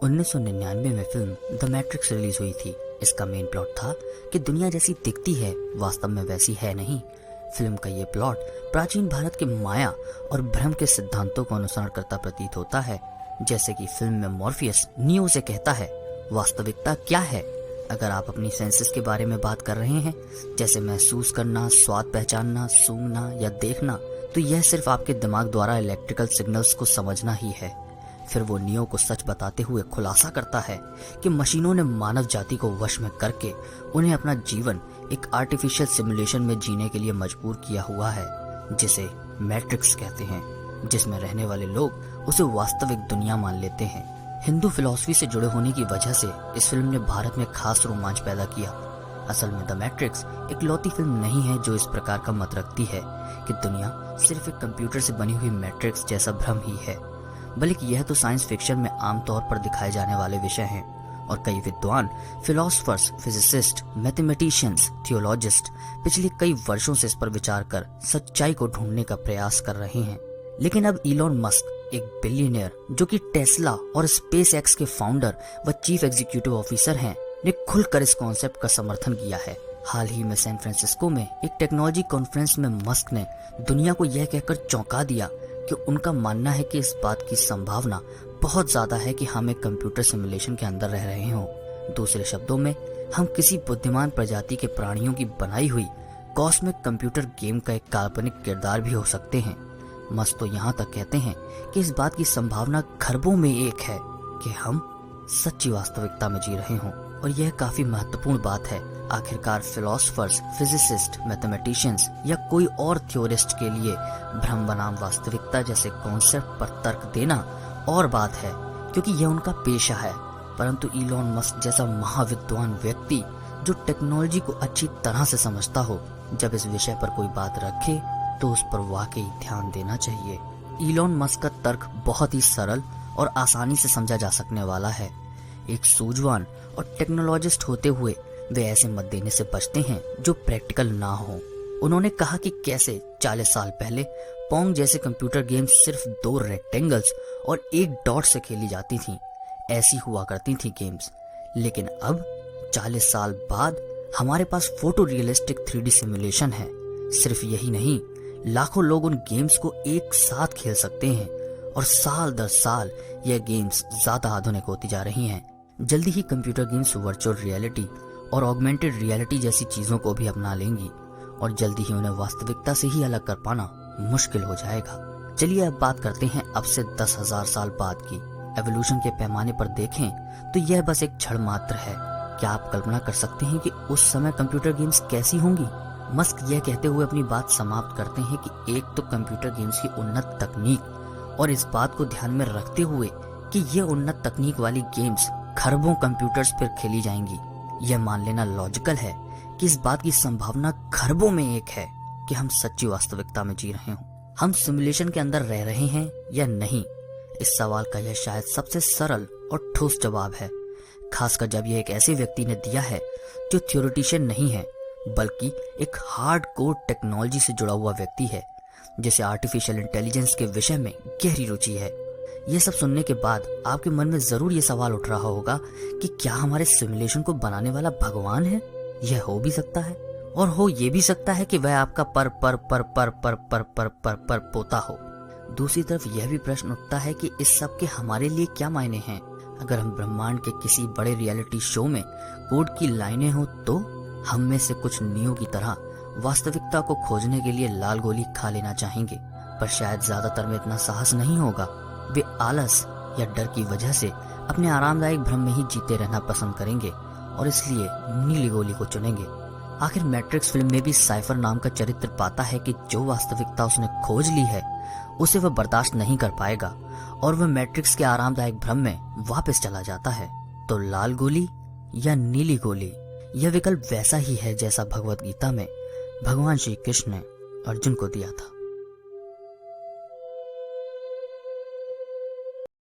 1999 में film the matrix release हुई थी। इसका मेन प्लॉट था कि दुनिया जैसी दिखती है वास्तव में वैसी है नहीं। फिल्म का ये प्लॉट प्राचीन भारत के माया और भ्रम के सिद्धांतों को अनुसरण करता प्रतीत होता है। जैसे कि फिल्म में मॉर्फियस नियो से कहता है, वास्तविकता क्या है? अगर आप अपनी सेंसेस के बारे में बात कर रहे हैं, जैसे महसूस करना, स्वाद पहचानना, सूंघना या देखना, तो यह सिर्फ आपके दिमाग द्वारा इलेक्ट्रिकल सिग्नल्स को समझना ही है। फिर वो नियो को सच बताते हुए खुलासा करता है कि मशीनों ने मानव जाति को वश में करके उन्हें अपना जीवन एक आर्टिफिशियल सिमुलेशन में जीने के लिए मजबूर किया हुआ है, जिसे मैट्रिक्स कहते हैं, जिसमें रहने वाले लोग उसे वास्तविक दुनिया मान लेते हैं। हिंदू फिलॉसफी से जुड़े होने की वजह से इस फिल्म ने भारत में खास रोमांच पैदा किया। असल में द मैट्रिक्स एक लौती फिल्म नहीं है जो इस प्रकार का मत रखती है कि दुनिया सिर्फ एक कंप्यूटर से बनी हुई मैट्रिक्स जैसा भ्रम ही है, बल्कि यह तो साइंस फिक्शन में आमतौर पर दिखाए जाने वाले विषय हैं और कई विद्वान, फिलोसफर्स, फिजिसिस्ट, मैथमेटिशियंस, थियोलॉजिस्ट पिछले कई वर्षों से इस पर विचार कर सच्चाई को ढूंढने का प्रयास कर रहे हैं। लेकिन अब इलॉन मस्क, एक बिलियनियर जो कि टेस्ला और स्पेस एक्स के फाउंडर व चीफ एग्जीक्यूटिव ऑफिसर हैं, ने खुलकर इस कॉन्सेप्ट का समर्थन किया है। हाल ही में सैन फ्रांसिस्को में एक टेक्नोलॉजी कॉन्फ्रेंस में मस्क ने दुनिया को यह कहकर चौंका दिया कि उनका मानना है कि इस बात की संभावना बहुत ज्यादा है कि हम एक कंप्यूटर सिमुलेशन के अंदर रह रहे हों। दूसरे शब्दों में, हम किसी बुद्धिमान प्रजाति के प्राणियों की बनाई हुई कॉस्मिक कंप्यूटर गेम का एक काल्पनिक किरदार भी हो सकते हैं। मस्क तो यहाँ तक कहते हैं कि इस बात की संभावना खरबों में एक है कि हम सच्ची वास्तविकता में जी रहे हों, और यह काफी महत्वपूर्ण बात है। आखिरकार फिलोसफर्स, फिजिसिस्ट, मैथमेटिशियंस या कोई और थ्योरिस्ट के लिए भ्रम बनाम वास्तविकता जैसे कॉन्सेप्ट पर तर्क देना और बात है, क्योंकि यह उनका पेशा है। परंतु इलॉन मस्क जैसा महाविद्वान व्यक्ति जो टेक्नोलॉजी को अच्छी तरह से समझता हो, जब इस विषय पर कोई बात रखे तो उस पर वाकई ध्यान देना चाहिए। इलॉन मस्क का तर्क बहुत ही सरल और आसानी से समझा जा सकने वाला है। एक सूझवान और टेक्नोलॉजिस्ट होते हुए वे ऐसे मत देने से बचते हैं जो प्रैक्टिकल ना हो। उन्होंने कहा कि कैसे 40 साल पहले पोंग जैसे कंप्यूटर गेम्स सिर्फ 2 रेक्टेंगल्स और 1 डॉट से खेली जाती थीं। ऐसी हुआ करती थी गेम्स। लेकिन अब 40 साल बाद हमारे पास फोटो रियलिस्टिक 3D सिमुलेशन है। सिर्फ यही नहीं, लाखों लोग उन गेम्स को एक साथ खेल सकते हैं और साल दर साल यह गेम्स ज्यादा आधुनिक होती जा रही हैं। जल्दी ही कंप्यूटर गेम्स वर्चुअल रियलिटी और ऑगमेंटेड रियलिटी जैसी चीजों को भी अपना लेंगी और जल्दी ही उन्हें वास्तविकता से ही अलग कर पाना मुश्किल हो जाएगा। चलिए अब बात करते हैं अब से 10,000 साल बाद की। एवोल्यूशन के पैमाने पर देखें तो यह बस एक क्षण मात्र है। क्या आप कल्पना कर सकते हैं कि उस समय कंप्यूटर गेम्स कैसी होंगी? मस्क यह कहते हुए अपनी बात समाप्त करते हैं कि एक तो कंप्यूटर गेम्स की उन्नत तकनीक और इस बात को ध्यान में रखते हुए कि ये उन्नत तकनीक वाली गेम्स खरबों कंप्यूटर्स पर खेली जाएंगी, यह मान लेना लॉजिकल है कि इस बात की संभावना खरबों में एक है कि हम सच्ची वास्तविकता में जी रहे हों। हम सिमुलेशन के अंदर रह रहे हैं या नहीं? इस सवाल का यह शायद सबसे सरल और ठोस जवाब है, खासकर जब यह एक ऐसे व्यक्ति ने दिया है जो थ्योरेटिशियन नहीं है, बल्कि एक हार्ड कोर टेक्नोलॉजी से जुड़ा हुआ व्यक्ति है, जिसे आर्टिफिशियल इंटेलिजेंस के विषय में गहरी रुचि है। यह सब सुनने के बाद आपके मन में जरूर ये सवाल उठ रहा होगा कि क्या हमारे सिमुलेशन को बनाने वाला भगवान है? यह हो भी सकता है, और हो ये भी सकता है कि वह आपका पर पोता हो। दूसरी तरफ यह भी प्रश्न उठता है कि इस सब के हमारे लिए क्या मायने हैं? अगर हम ब्रह्मांड के किसी बड़े रियलिटी शो में कोड की लाइनें हो तो हम में से कुछ नियो की तरह वास्तविकता को खोजने के लिए लाल गोली खा लेना चाहेंगे, पर शायद ज्यादातर में इतना साहस नहीं होगा। वे आलस या डर की वजह से अपने आरामदायक भ्रम में ही जीते रहना पसंद करेंगे और इसलिए नीली गोली को चुनेंगे। आखिर मैट्रिक्स फिल्म में भी साइफर नाम का चरित्र पाता है कि जो वास्तविकता उसने खोज ली है उसे वह बर्दाश्त नहीं कर पाएगा और वह मैट्रिक्स के आरामदायक भ्रम में वापस चला जाता है। तो लाल गोली या नीली गोली, यह विकल्प वैसा ही है जैसा भगवत गीता में भगवान श्री कृष्ण ने अर्जुन को दिया था।